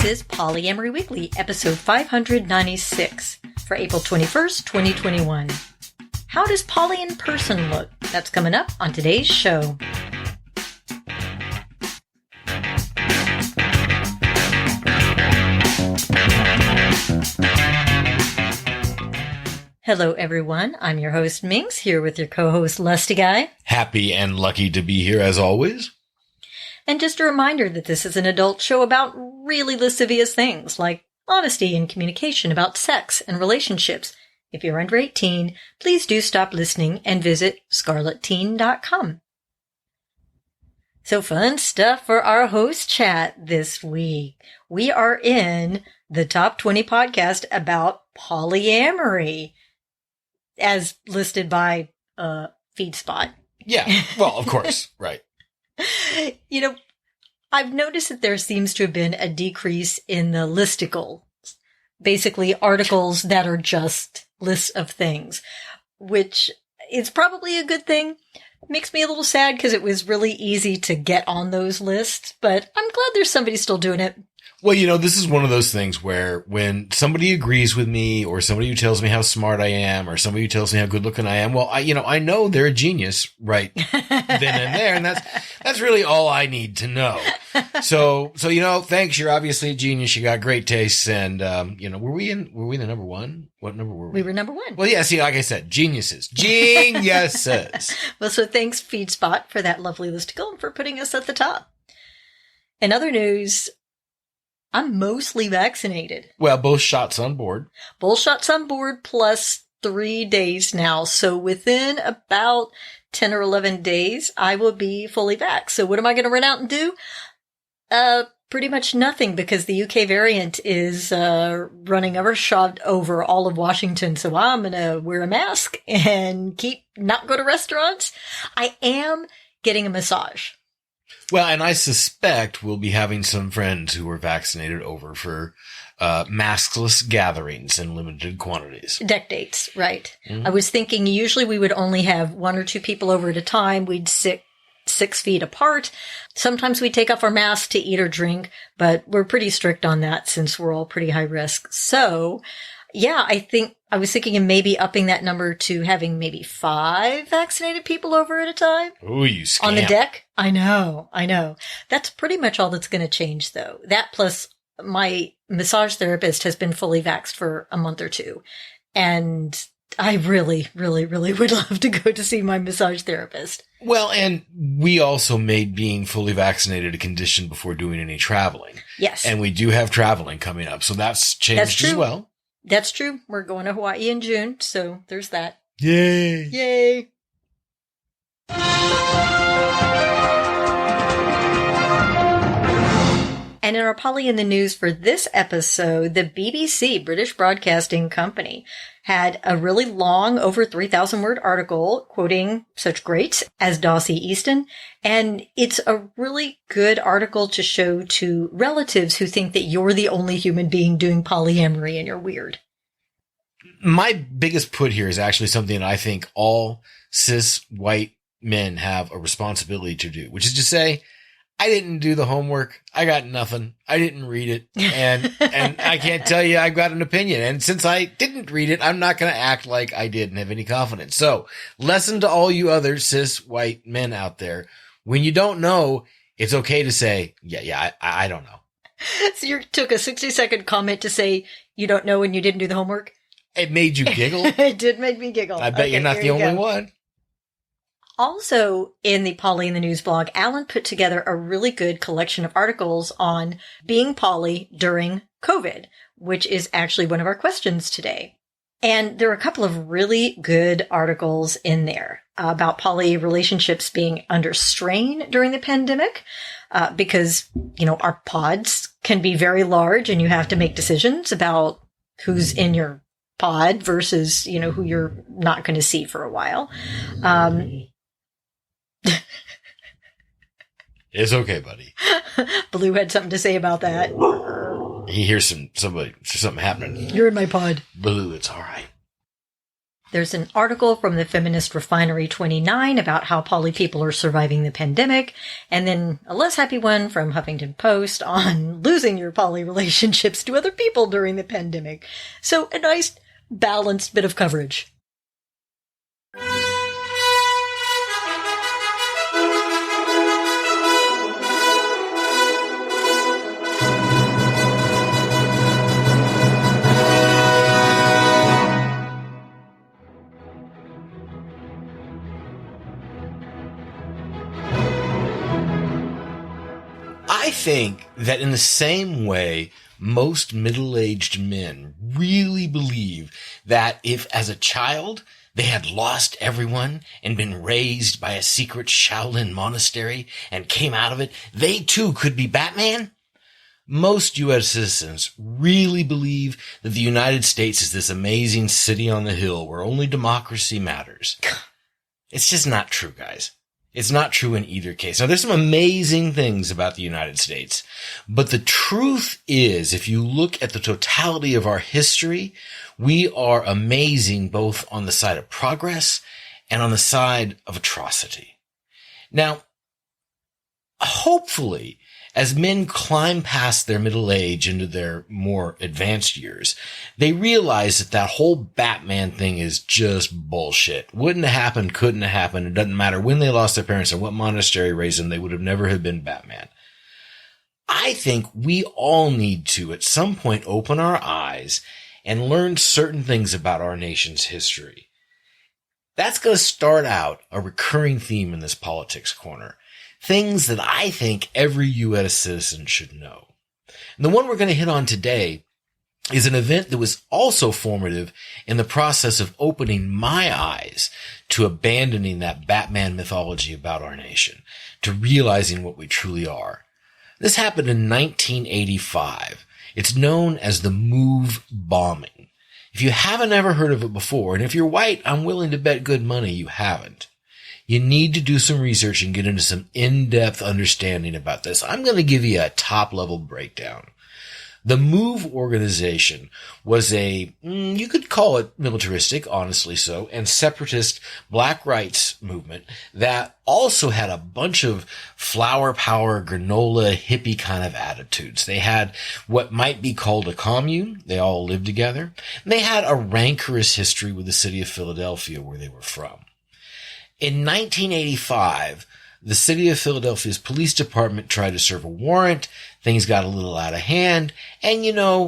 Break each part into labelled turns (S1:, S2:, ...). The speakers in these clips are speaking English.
S1: is Polyamory Weekly, episode 596 for April 21st, 2021. How does poly in person look? That's coming up on today's show. Hello, everyone. I'm your host, Minx, here with your co-host, Lustyguy.
S2: Happy and lucky to be here, as always.
S1: And just a reminder that this is an adult show about really lascivious things, like honesty and communication about sex and relationships. If you're under 18, please do stop listening and visit scarletteen.com. So fun stuff for our host chat this week. We are in the top 20 podcast about polyamory, as listed by FeedSpot.
S2: Yeah, well, of course, right.
S1: You know, I've noticed that there seems to have been a decrease in the listicles, basically articles that are just lists of things, which is probably a good thing. Makes me a little sad because it was really easy to get on those lists, but I'm glad there's somebody still doing it.
S2: Well, you know, this is one of those things where when somebody agrees with me or somebody who tells me how smart I am or somebody who tells me how good looking I am, well, I know they're a genius right then and there. And that's really all I need to know. So, thanks. You're obviously a genius. You got great tastes. And, were we the number one? What number were we?
S1: We were number one.
S2: Well, yeah, see, like I said, geniuses. Geniuses.
S1: Well, so thanks FeedSpot for that lovely listicle and for putting us at the top. In other news, I'm mostly vaccinated.
S2: Well, both shots on board.
S1: Both shots on board plus 3 days now. So within about 10 or 11 days, I will be fully vaxxed. So what am I going to run out and do? Pretty much nothing, because the UK variant is running roughshod over all of Washington. So I'm going to wear a mask and not go to restaurants. I am getting a massage.
S2: Well, and I suspect we'll be having some friends who are vaccinated over for maskless gatherings in limited quantities.
S1: Deck dates, right.
S2: Mm-hmm.
S1: I was thinking usually we would only have 1 or 2 people over at a time. We'd sit 6 feet apart. Sometimes we take off our masks to eat or drink, but we're pretty strict on that since we're all pretty high risk. So, yeah, I was thinking of maybe upping that number to having maybe 5 vaccinated people over at a time.
S2: Ooh, you scamp.
S1: On the deck? I know. That's pretty much all that's going to change, though. That plus my massage therapist has been fully vaxxed for a month or 2. And I really, really, really would love to go to see my massage therapist.
S2: Well, and we also made being fully vaccinated a condition before doing any traveling.
S1: Yes.
S2: And we do have traveling coming up, so that's changed as well.
S1: That's true. We're going to Hawaii in June, so there's that.
S2: Yay.
S1: Yay. And in our Poly in the News for this episode, the BBC, British Broadcasting Company, had a really long, over 3,000 word article quoting such greats as Dossie Easton. And it's a really good article to show to relatives who think that you're the only human being doing polyamory and you're weird.
S2: My biggest put here is actually something that I think all cis white men have a responsibility to do, which is to say, I didn't do the homework. I got nothing. I didn't read it. And I can't tell you I've got an opinion. And since I didn't read it, I'm not going to act like I did and have any confidence. So lesson to all you other cis white men out there. When you don't know, it's okay to say, I don't know.
S1: So you took a 60-second comment to say you don't know and you didn't do the homework?
S2: It made you giggle.
S1: It did make me giggle.
S2: I bet you're not the only one.
S1: Also, in the Poly in the News blog, Alan put together a really good collection of articles on being poly during COVID, which is actually one of our questions today. And there are a couple of really good articles in there about poly relationships being under strain during the pandemic, because, our pods can be very large and you have to make decisions about who's in your pod versus, who you're not going to see for a while.
S2: It's okay, buddy.
S1: Blue had something to say about that.
S2: He hears something happening.
S1: You're in my pod.
S2: Blue, it's all right.
S1: There's an article from the Feminist Refinery 29 about how poly people are surviving the pandemic, and then a less happy one from Huffington Post on losing your poly relationships to other people during the pandemic. So a nice, balanced bit of coverage.
S2: I think that in the same way, most middle-aged men really believe that if as a child they had lost everyone and been raised by a secret Shaolin monastery and came out of it, they too could be Batman. Most U.S. citizens really believe that the United States is this amazing city on the hill where only democracy matters. It's just not true, guys. It's not true in either case. Now, there's some amazing things about the United States, but the truth is, if you look at the totality of our history, we are amazing both on the side of progress and on the side of atrocity. Now, hopefully, as men climb past their middle age into their more advanced years, they realize that that whole Batman thing is just bullshit. Wouldn't have happened, couldn't have happened. It doesn't matter when they lost their parents and what monastery raised them, they would have never have been Batman. I think we all need to, at some point, open our eyes and learn certain things about our nation's history. That's going to start out a recurring theme in this politics corner. Things that I think every U.S. citizen should know. And the one we're going to hit on today is an event that was also formative in the process of opening my eyes to abandoning that Batman mythology about our nation, to realizing what we truly are. This happened in 1985. It's known as the Move bombing. If you haven't ever heard of it before, and if you're white, I'm willing to bet good money you haven't. You need to do some research and get into some in-depth understanding about this. I'm going to give you a top-level breakdown. The MOVE organization was a, you could call it militaristic, honestly so, and separatist black rights movement that also had a bunch of flower power, granola, hippie kind of attitudes. They had what might be called a commune. They all lived together. And they had a rancorous history with the city of Philadelphia where they were from. In 1985, the city of Philadelphia's police department tried to serve a warrant. Things got a little out of hand. And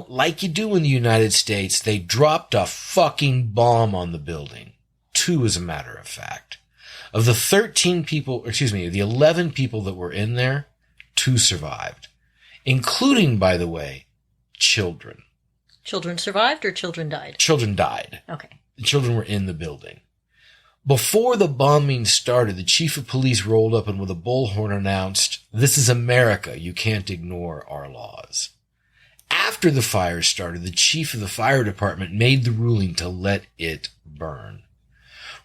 S2: like you do in the United States, they dropped a fucking bomb on the building. 2 as a matter of fact. Of the 11 people that were in there, 2 survived. Including, by the way, children.
S1: Children survived or children died?
S2: Children died.
S1: Okay.
S2: The children were in the building. Before the bombing started, the chief of police rolled up and with a bullhorn announced, "This is America. You can't ignore our laws." After the fire started, the chief of the fire department made the ruling to let it burn.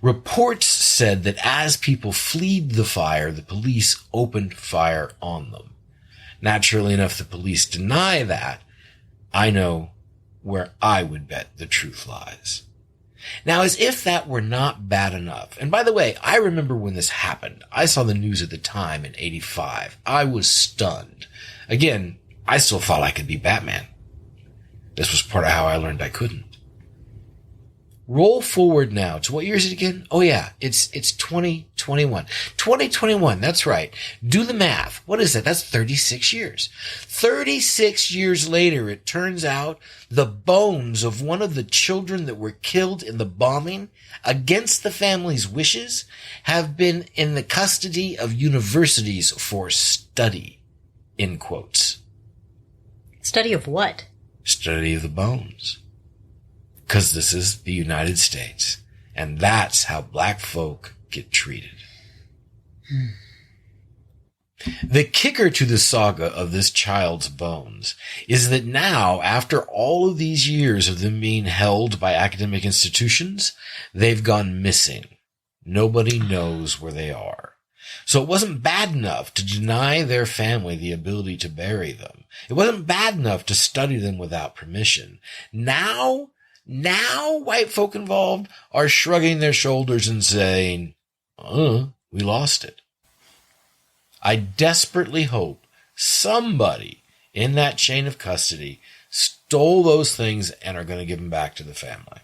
S2: Reports said that as people fled the fire, the police opened fire on them. Naturally enough, the police deny that. I know where I would bet the truth lies. Now, as if that were not bad enough, and by the way, I remember when this happened. I saw the news at the time in 85. I was stunned. Again, I still thought I could be Batman. This was part of how I learned I couldn't. Roll forward now to what year is it again? Oh yeah, it's 2021. 2021, that's right. Do the math. What is that? That's 36 years. 36 years later, it turns out the bones of one of the children that were killed in the bombing, against the family's wishes, have been in the custody of universities for study, in quotes.
S1: Study of what?
S2: Study of the bones. Because this is the United States. And that's how black folk get treated. The kicker to the saga of this child's bones is that now, after all of these years of them being held by academic institutions, they've gone missing. Nobody knows where they are. So it wasn't bad enough to deny their family the ability to bury them. It wasn't bad enough to study them without permission. Now, Now white folk involved are shrugging their shoulders and saying, we lost it. I desperately hope somebody in that chain of custody stole those things and are going to give them back to the family.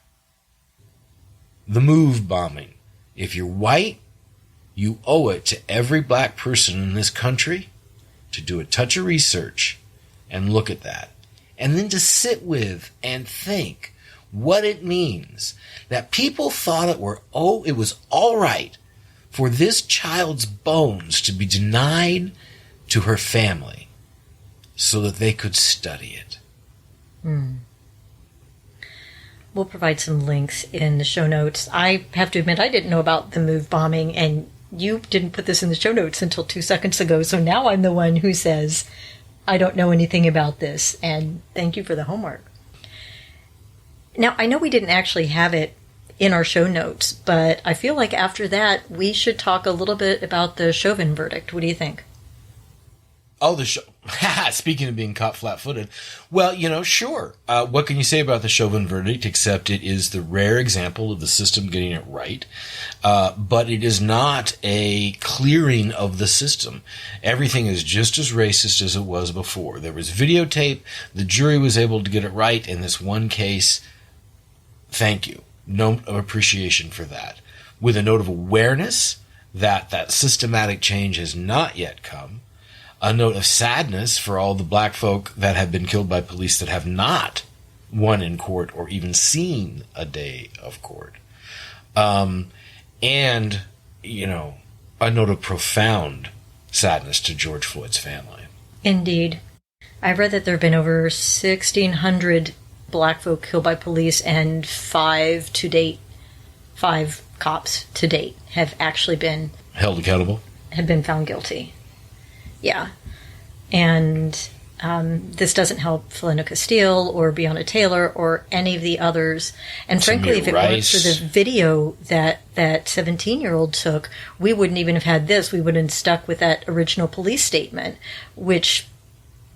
S2: The move bombing. If you're white, you owe it to every black person in this country to do a touch of research and look at that. And then to sit with and think what it means that people thought it was all right for this child's bones to be denied to her family so that they could study it.
S1: We'll provide some links in the show notes. I have to admit, I didn't know about the move bombing, and you didn't put this in the show notes until 2 seconds ago, so now I'm the one who says, I don't know anything about this, and thank you for the homework. Now, I know we didn't actually have it in our show notes, but I feel like after that, we should talk a little bit about the Chauvin verdict. What do you think?
S2: Oh, speaking of being caught flat-footed, well, sure. What can you say about the Chauvin verdict, except it is the rare example of the system getting it right. But it is not a clearing of the system. Everything is just as racist as it was before. There was videotape. The jury was able to get it right in this one case. Thank you. Note of appreciation for that. With a note of awareness that systematic change has not yet come. A note of sadness for all the black folk that have been killed by police that have not won in court or even seen a day of court. And, a note of profound sadness to George Floyd's family.
S1: Indeed. I read that there have been over 1,600 black folk killed by police, and 5 cops to date have actually been
S2: held accountable,
S1: have been found guilty. Yeah. And this doesn't help Philando Castile or Breonna Taylor or any of the others. And frankly, if it weren't for the video that 17-year-old took, we wouldn't even have had this. We would have been stuck with that original police statement, which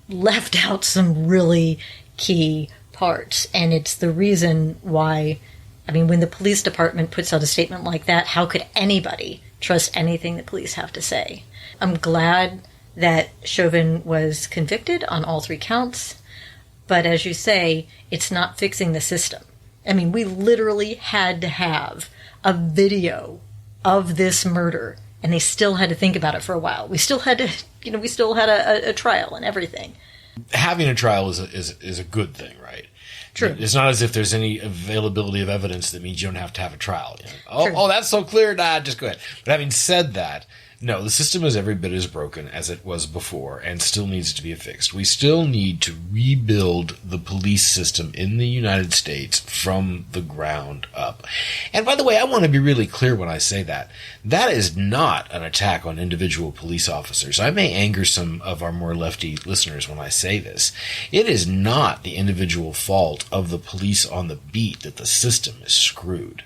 S1: left out some really key parts. And it's the reason why, when the police department puts out a statement like that, how could anybody trust anything the police have to say? I'm glad that Chauvin was convicted on all 3 counts. But as you say, it's not fixing the system. We literally had to have a video of this murder, and they still had to think about it for a while. We still had to, we still had a trial and everything. Having
S2: a trial is a good thing, right?
S1: True.
S2: It's not as if there's any availability of evidence that means you don't have to have a trial. Oh, that's so clear. Nah, just go ahead. But having said that, no, the system is every bit as broken as it was before and still needs to be fixed. We still need to rebuild the police system in the United States from the ground up. And by the way, I want to be really clear when I say that. That is not an attack on individual police officers. I may anger some of our more lefty listeners when I say this. It is not the individual fault of the police on the beat that the system is screwed.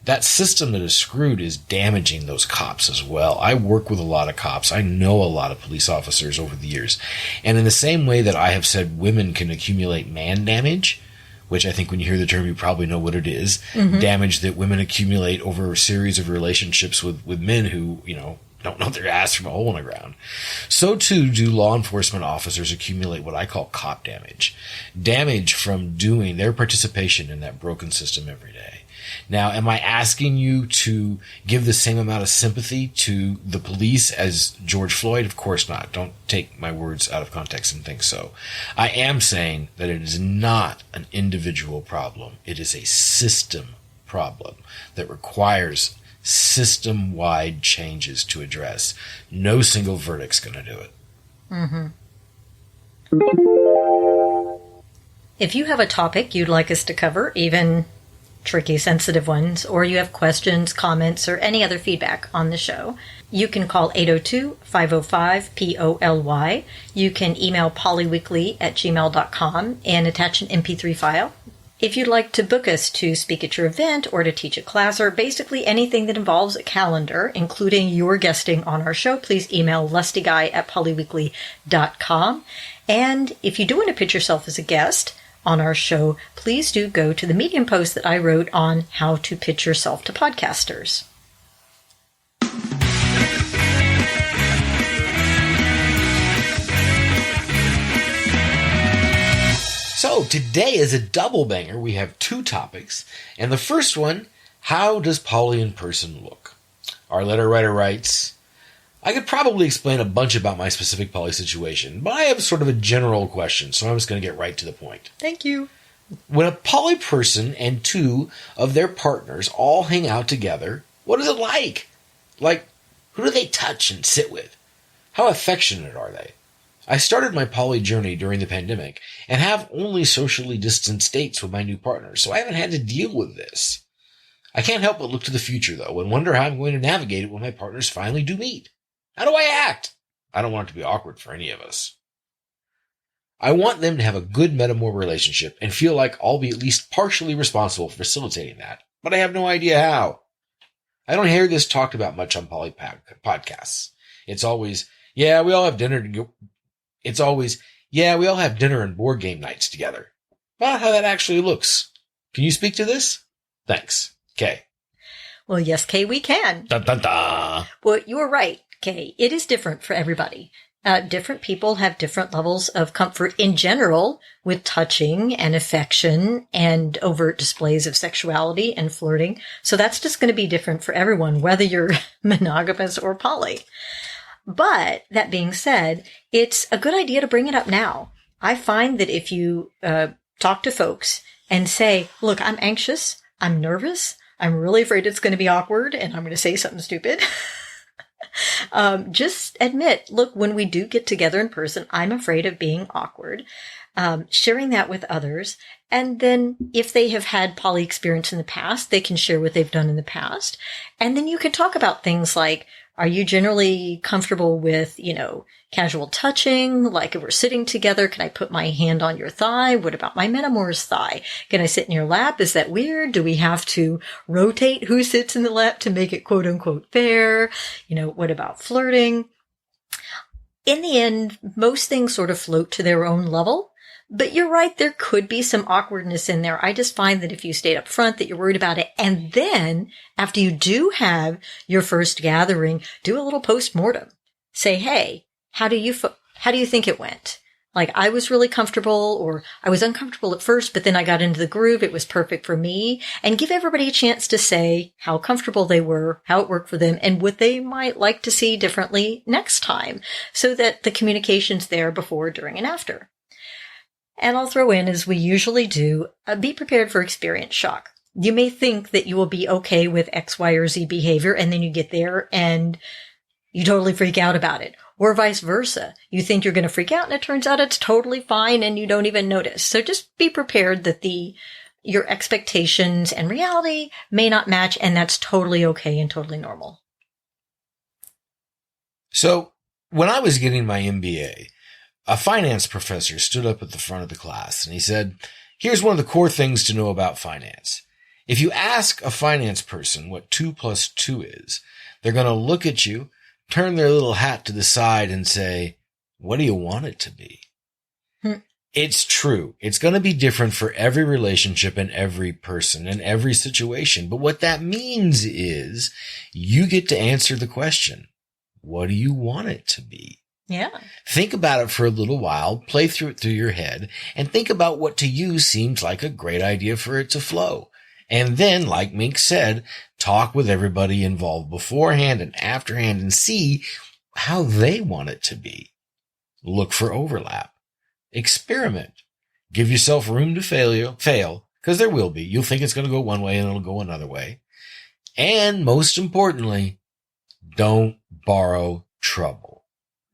S2: That system that is screwed is damaging those cops as well. I work with a lot of cops. I know a lot of police officers over the years. And in the same way that I have said women can accumulate man damage, which I think when you hear the term, you probably know what it is, damage that women accumulate over a series of relationships with men who, don't know their ass from a hole in the ground. So too do law enforcement officers accumulate what I call cop damage. Damage from doing their participation in that broken system every day. Now, am I asking you to give the same amount of sympathy to the police as George Floyd? Of course not. Don't take my words out of context and think so. I am saying that it is not an individual problem. It is a system problem that requires system-wide changes to address. No single verdict's going to do it.
S1: If you have a topic you'd like us to cover, even tricky, sensitive ones, or you have questions, comments, or any other feedback on the show, you can call 802-505-POLY. You can email polyweekly@gmail.com and attach an MP3 file. If you'd like to book us to speak at your event or to teach a class or basically anything that involves a calendar, including your guesting on our show, please email lustyguy@polyweekly.com. And if you do want to pitch yourself as a guest on our show, please do go to the Medium post that I wrote on how to pitch yourself to podcasters.
S2: So today is a double banger. We have two topics. And the first one, how does poly in person look? Our letter writer writes, I could probably explain a bunch about my specific poly situation, but I have sort of a general question, so I'm just going to get right to the point.
S1: Thank you.
S2: When a poly person and two of their partners all hang out together, what is it like? Like, who do they touch and sit with? How affectionate are they? I started my poly journey during the pandemic and have only socially distanced dates with my new partner, so I haven't had to deal with this. I can't help but look to the future, though, and wonder how I'm going to navigate it when my partners finally do meet. How do I act? I don't want it to be awkward for any of us. I want them to have a good metamor relationship and feel like I'll be at least partially responsible for facilitating that, but I have no idea how. I don't hear this talked about much on poly podcasts. It's always, we all have dinner and board game nights together. About how that actually looks. Can you speak to this? Thanks. Kay.
S1: Well, yes, Kay, we can.
S2: Dun, dun, dun.
S1: Well, you were right, Kay. It is different for everybody. Different people have different levels of comfort in general with touching and affection and overt displays of sexuality and flirting. So that's just going to be different for everyone, whether you're monogamous or poly. But that being said, it's a good idea to bring it up now. I find that if you talk to folks and say, look, I'm anxious, I'm nervous, I'm really afraid it's going to be awkward, and I'm going to say something stupid. Just admit, look, when we do get together in person, I'm afraid of being awkward. Sharing that with others. And then if they have had poly experience in the past, they can share what they've done in the past. And then you can talk about things like, are you generally comfortable with, casual touching? Like if we're sitting together, can I put my hand on your thigh? What about my metamor's thigh? Can I sit in your lap? Is that weird? Do we have to rotate who sits in the lap to make it quote unquote fair? What about flirting? In the end, most things sort of float to their own level. But you're right, there could be some awkwardness in there. I just find that if you stayed up front, that you're worried about it. And then after you do have your first gathering, do a little post-mortem. Say, hey, how do you think it went? Like, I was really comfortable, or I was uncomfortable at first, but then I got into the groove. It was perfect for me. And give everybody a chance to say how comfortable they were, how it worked for them, and what they might like to see differently next time, so that the communication's there before, during, and after. And I'll throw in, as we usually do, be prepared for experience shock. You may think that you will be okay with X, Y, or Z behavior, and then you get there and you totally freak out about it. Or vice versa. You think you're going to freak out, and it turns out it's totally fine and you don't even notice. So just be prepared that your expectations and reality may not match, and that's totally okay and totally normal.
S2: So, when I was getting my MBA, a finance professor stood up at the front of the class and he said, here's one of the core things to know about finance. If you ask a finance person what 2 + 2 is, they're going to look at you, turn their little hat to the side and say, what do you want it to be? It's true. It's going to be different for every relationship and every person and every situation. But what that means is you get to answer the question, what do you want it to be?
S1: Yeah.
S2: Think about it for a little while, play it through your head, and think about what to you seems like a great idea for it to flow. And then, like Mink said, talk with everybody involved beforehand and afterhand and see how they want it to be. Look for overlap. Experiment. Give yourself room to fail, because there will be. You'll think it's going to go one way and it'll go another way. And most importantly, don't borrow trouble.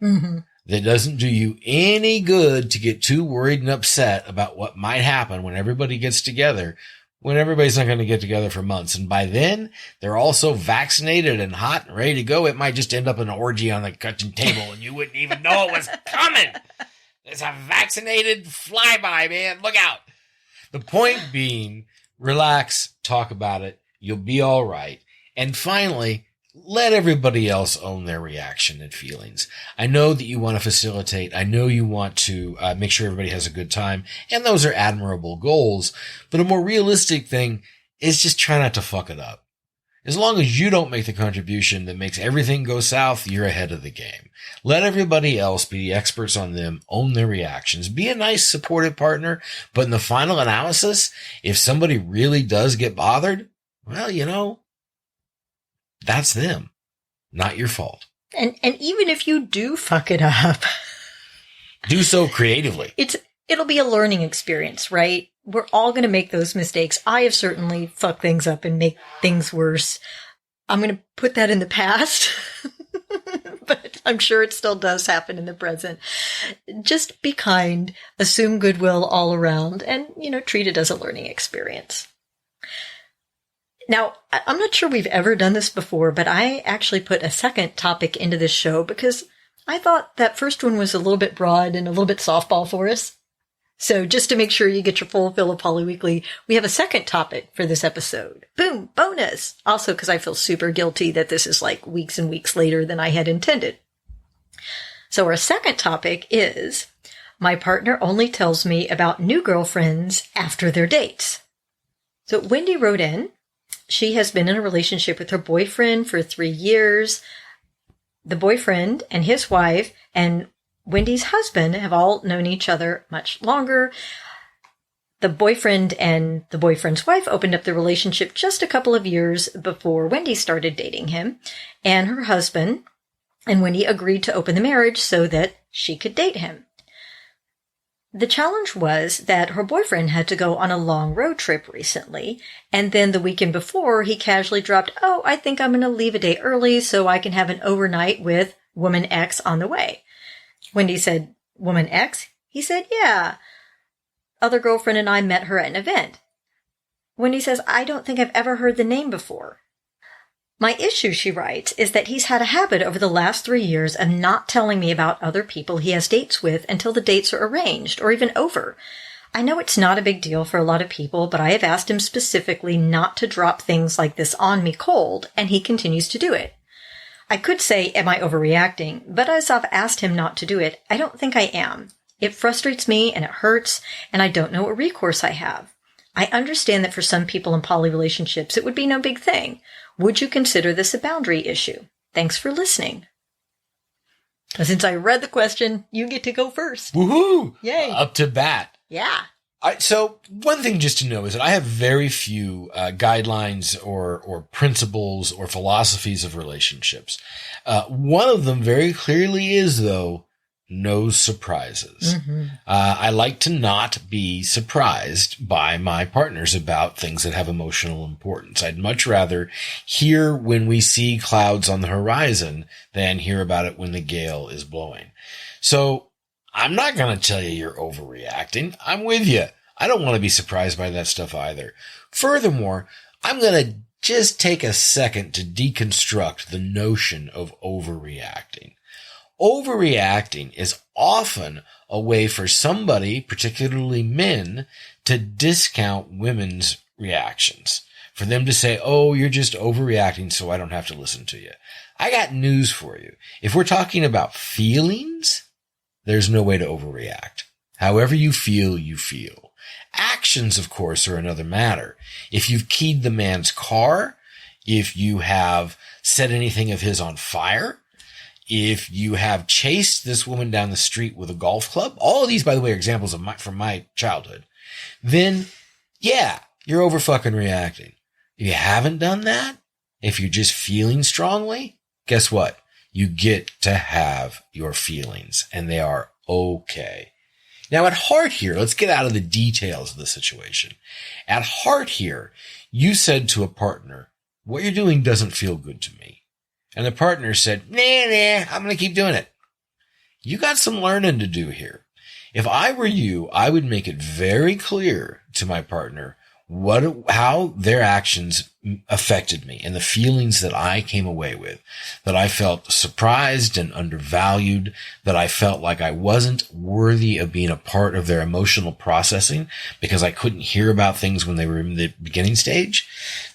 S1: Mm-hmm.
S2: That doesn't do you any good to get too worried and upset about what might happen when everybody gets together, when everybody's not going to get together for months. And by then, they're also vaccinated and hot and ready to go. It might just end up in an orgy on the kitchen table and you wouldn't even know it was coming. It's a vaccinated flyby, man. Look out. The point being, relax, talk about it. You'll be all right. And finally, let everybody else own their reaction and feelings. I know that you want to facilitate. I know you want to make sure everybody has a good time. And those are admirable goals. But a more realistic thing is just try not to fuck it up. As long as you don't make the contribution that makes everything go south, you're ahead of the game. Let everybody else be the experts on them, own their reactions, be a nice supportive partner. But in the final analysis, if somebody really does get bothered, well, that's them, not your fault.
S1: And even if you do fuck it up,
S2: do so creatively.
S1: It'll be a learning experience, right? We're all going to make those mistakes. I have certainly fucked things up and make things worse. I'm going to put that in the past, but I'm sure it still does happen in the present. Just be kind, assume goodwill all around, and, treat it as a learning experience. Now, I'm not sure we've ever done this before, but I actually put a second topic into this show because I thought that first one was a little bit broad and a little bit softball for us. So just to make sure you get your full fill of Polyweekly, we have a second topic for this episode. Boom! Bonus! Also because I feel super guilty that this is like weeks and weeks later than I had intended. So our second topic is, my partner only tells me about new girlfriends after their dates. So Wendy wrote in. She has been in a relationship with her boyfriend for 3 years. The boyfriend and his wife and Wendy's husband have all known each other much longer. The boyfriend and the boyfriend's wife opened up the relationship just a couple of years before Wendy started dating him. And her husband and Wendy agreed to open the marriage so that she could date him. The challenge was that her boyfriend had to go on a long road trip recently, and then the weekend before, he casually dropped, I think I'm going to leave a day early so I can have an overnight with woman X on the way. Wendy said, woman X? He said, yeah. Other girlfriend and I met her at an event. Wendy says, I don't think I've ever heard the name before. My issue, she writes, is that he's had a habit over the last 3 years of not telling me about other people he has dates with until the dates are arranged or even over. I know it's not a big deal for a lot of people, but I have asked him specifically not to drop things like this on me cold, and he continues to do it. I could say, am I overreacting? But as I've asked him not to do it, I don't think I am. It frustrates me and it hurts, and I don't know what recourse I have. I understand that for some people in poly relationships, it would be no big thing. Would you consider this a boundary issue? Thanks for listening. Since I read the question, you get to go first.
S2: Woohoo!
S1: Yay.
S2: Up to bat.
S1: Yeah.
S2: So one thing just to know is that I have very few guidelines or principles or philosophies of relationships. One of them very clearly is, though, no surprises. Mm-hmm. I like to not be surprised by my partners about things that have emotional importance. I'd much rather hear when we see clouds on the horizon than hear about it when the gale is blowing. So I'm not going to tell you you're overreacting. I'm with you. I don't want to be surprised by that stuff either. Furthermore, I'm going to just take a second to deconstruct the notion of overreacting. Overreacting is often a way for somebody, particularly men, to discount women's reactions. For them to say, you're just overreacting, so I don't have to listen to you. I got news for you. If we're talking about feelings, there's no way to overreact. However you feel, you feel. Actions, of course, are another matter. If you've keyed the man's car, if you have set anything of his on fire, if you have chased this woman down the street with a golf club, all of these, by the way, are examples of from my childhood, then, yeah, you're over fucking reacting. If you haven't done that, if you're just feeling strongly, guess what? You get to have your feelings, and they are okay. Now, at heart here, let's get out of the details of the situation. At heart here, you said to a partner, what you're doing doesn't feel good to me. And the partner said, nah, I'm going to keep doing it. You got some learning to do here. If I were you, I would make it very clear to my partner how their actions affected me and the feelings that I came away with, that I felt surprised and undervalued, that I felt like I wasn't worthy of being a part of their emotional processing because I couldn't hear about things when they were in the beginning stage,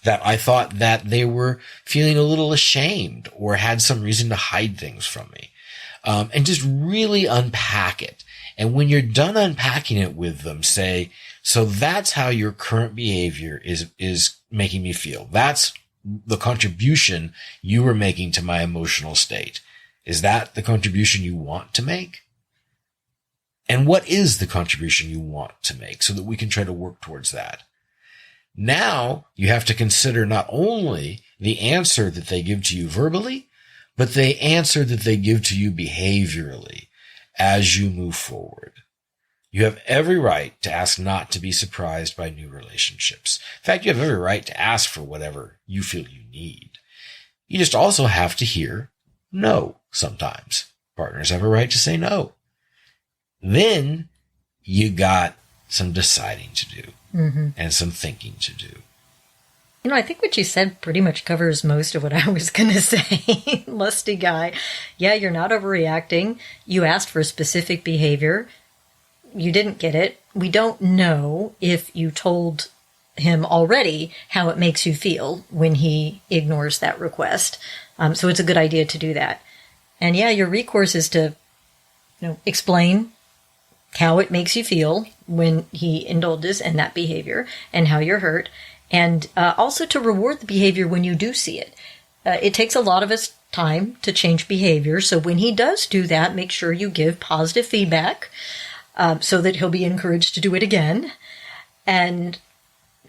S2: that I thought that they were feeling a little ashamed or had some reason to hide things from me, and just really unpack it. And when you're done unpacking it with them, say, so that's how your current behavior is making me feel. That's the contribution you were making to my emotional state. Is that the contribution you want to make? And what is the contribution you want to make so that we can try to work towards that? Now you have to consider not only the answer that they give to you verbally, but the answer that they give to you behaviorally as you move forward. You have every right to ask not to be surprised by new relationships. In fact, you have every right to ask for whatever you feel you need. You just also have to hear no sometimes. Partners have a right to say no. Then you got some deciding to do and some thinking to do.
S1: You know, I think what you said pretty much covers most of what I was going to say. Lusty guy. Yeah, you're not overreacting. You asked for a specific behavior. You didn't get it. We don't know if you told him already how it makes you feel when he ignores that request. So it's a good idea to do that. And yeah, your recourse is to, explain how it makes you feel when he indulges in that behavior and how you're hurt. And also to reward the behavior when you do see it. It takes a lot of us time to change behavior. So when he does do that, make sure you give positive feedback. So that he'll be encouraged to do it again. And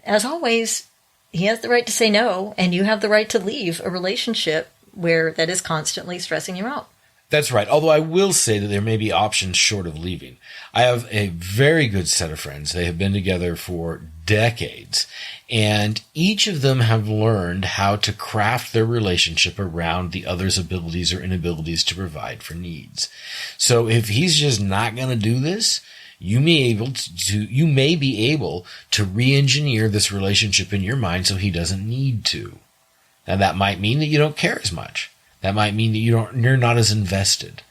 S1: as always, he has the right to say no, and you have the right to leave a relationship where that is constantly stressing you out.
S2: That's right. Although I will say that there may be options short of leaving. I have a very good set of friends. They have been together for decades, and each of them have learned how to craft their relationship around the other's abilities or inabilities to provide for needs. So if he's just not going to do this, you may be able to re-engineer this relationship in your mind so he doesn't need to. Now that might mean that you don't care as much. That might mean that you're not as invested.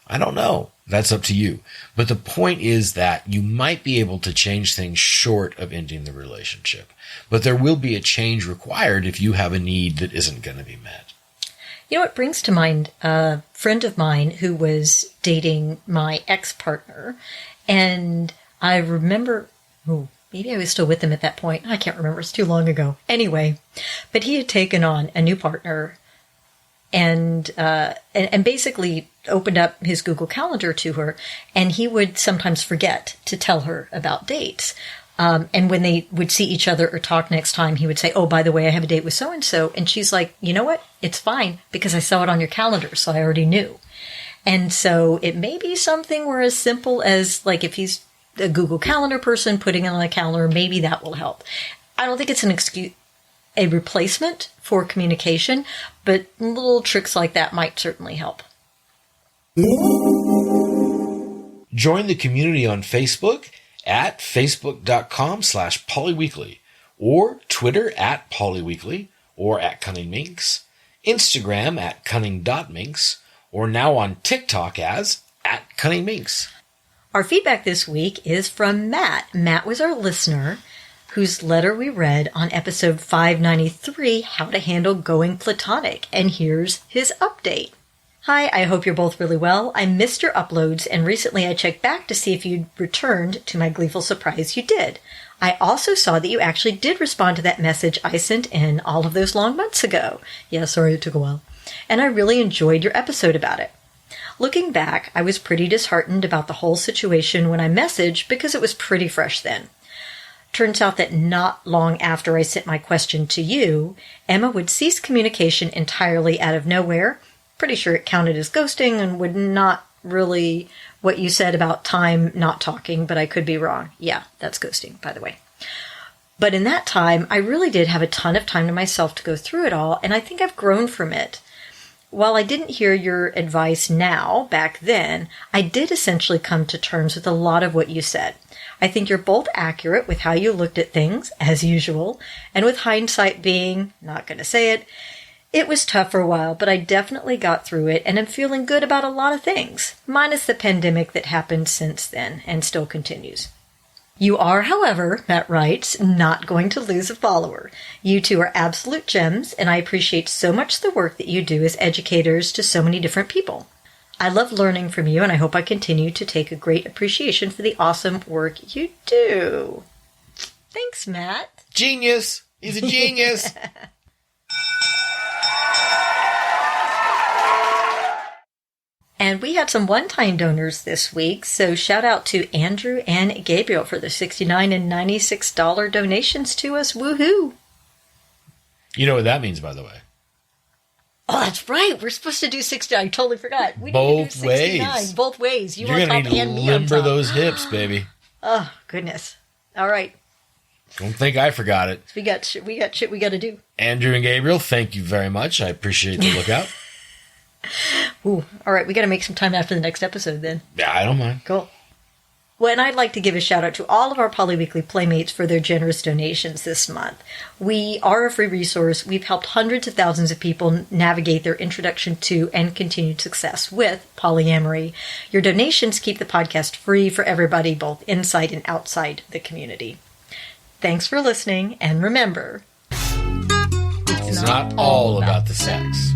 S2: I don't know. That's up to you. But the point is that you might be able to change things short of ending the relationship. But there will be a change required if you have a need that isn't going to be met.
S1: You know, it brings to mind a friend of mine who was dating my ex-partner. And I remember, maybe I was still with him at that point. I can't remember. It's too long ago. Anyway, but he had taken on a new partner and basically opened up his Google Calendar to her, and he would sometimes forget to tell her about dates. And when they would see each other or talk next time, he would say, oh, by the way, I have a date with so-and-so. And she's like, you know what? It's fine because I saw it on your calendar, so I already knew. And so it may be something where as simple as, like, if he's a Google Calendar person, putting it on a calendar, maybe that will help. I don't think it's an excuse, a replacement for communication, but little tricks like that might certainly help.
S2: Join the community on Facebook at facebook.com/polyweekly or Twitter at polyweekly or at cunning.minx, Instagram at cunning.minx, or now on TikTok as at cunning.minx.
S1: Our feedback this week is from Matt. Matt was our listener whose letter we read on episode 593, How to Handle Going Platonic. And here's his update. Hi, I hope you're both really well. I missed your uploads, and recently I checked back to see if you'd returned. To my gleeful surprise, you did. I also saw that you actually did respond to that message I sent in all of those long months ago. Yeah, sorry it took a while. And I really enjoyed your episode about it. Looking back, I was pretty disheartened about the whole situation when I messaged because it was pretty fresh then. Turns out that not long after I sent my question to you, Emma would cease communication entirely out of nowhere. Pretty sure it counted as ghosting and would not really what you said about time not talking, but I could be wrong. Yeah, that's ghosting, by the way. But in that time, I really did have a ton of time to myself to go through it all, and I think I've grown from it. While I didn't hear your advice now, back then, I did essentially come to terms with a lot of what you said. I think you're both accurate with how you looked at things, as usual, and with hindsight being, not going to say it, it was tough for a while, but I definitely got through it and am feeling good about a lot of things, minus the pandemic that happened since then and still continues. You are, however, Matt writes, not going to lose a follower. You two are absolute gems, and I appreciate so much the work that you do as educators to so many different people. I love learning from you, and I hope I continue to take a great appreciation for the awesome work you do. Thanks, Matt.
S2: Genius. He's a genius.
S1: And we had some one-time donors this week, so shout out to Andrew and Gabriel for the $69 and $96 donations to us. Woohoo!
S2: You know what that means, by the way.
S1: Oh, that's right. We're supposed to do 69. I totally forgot. We
S2: Both
S1: need to do 69.
S2: ways.
S1: Both ways. You
S2: You're
S1: on
S2: going
S1: top
S2: to need
S1: and
S2: to
S1: me on
S2: limber
S1: top.
S2: those hips, baby.
S1: Oh, goodness. All right.
S2: Don't think I forgot it.
S1: We got shit we got to do.
S2: Andrew and Gabriel, thank you very much. I appreciate the lookout.
S1: Ooh, all right. We got to make some time after the next episode then.
S2: Yeah, I don't mind.
S1: Cool. Well, and I'd like to give a shout out to all of our Polyweekly Playmates for their generous donations this month. We are a free resource. We've helped hundreds of thousands of people navigate their introduction to and continued success with polyamory. Your donations keep the podcast free for everybody, both inside and outside the community. Thanks for listening, and remember,
S2: It's not all about the sex.